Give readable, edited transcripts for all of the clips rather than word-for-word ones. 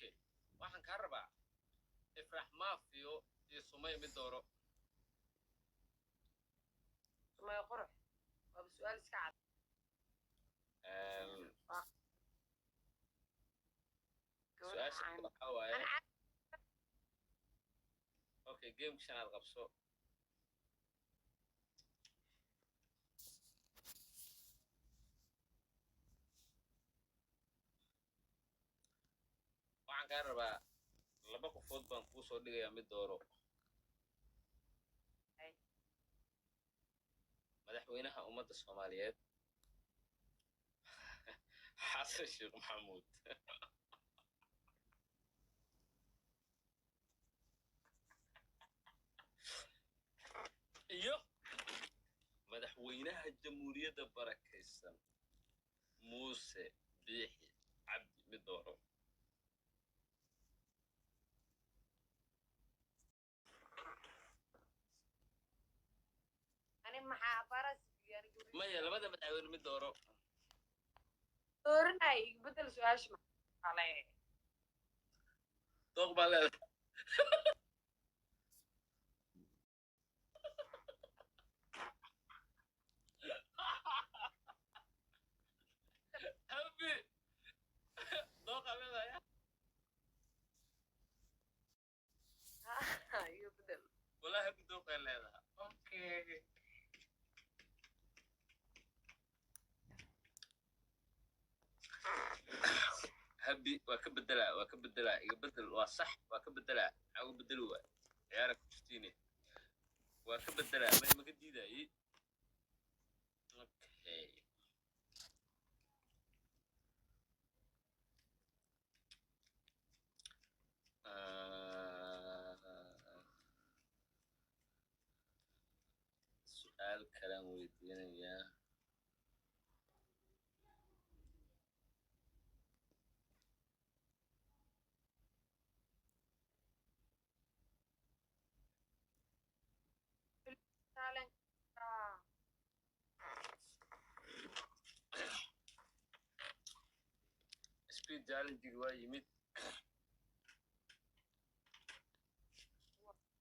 okay waxaan ka rabaa ifrax maafiyo iyo sumay mid dooro sumay qurux waa su'aal iska cad su'aasha waxaa waaye okay game shanaad qabso waxaan ka rabaa laba qofood baan kuu soo dhigayaa mid dooro madaxweynaha ummadda Soomaaliyeed xasan sheekh maxamuud iyo madaxweynaha jamhuuriyadda barakaysan muuse biixi cabdi mid dooro maxaa baras maya labada madaxweyne mid dooro dooranay bedel su'aasha maxaa dooq baa leedahay habi dooqa leedahay iyo bedel wallahi habi dooqa leedahay okay habi waa ka bedelaa iga bedel waa sax waa ka bedelaa ugu bedel waa ciyaara ku jirtiine waa ka bedelaa ma maga diidayay okay su'aal kalaan weydiinayaa speed challenge waa yimid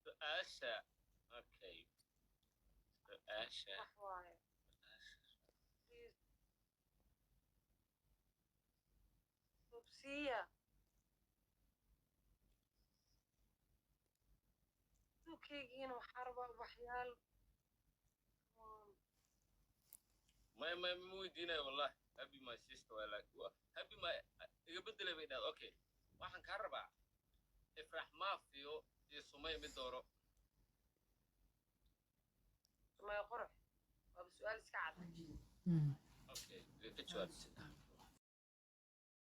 su'aasha okay su'aasha subsiya suuqeygina waxaa rabaa waxyaal ما weydiinayo wallahi habi my sister waa laakiin habi ma iga bedelay bay dhaad okay waxaan ka rabaa ifrax maafiyo iyo sumay mid dooro sumay qurux waa su'aal iska cad okay ka jawaab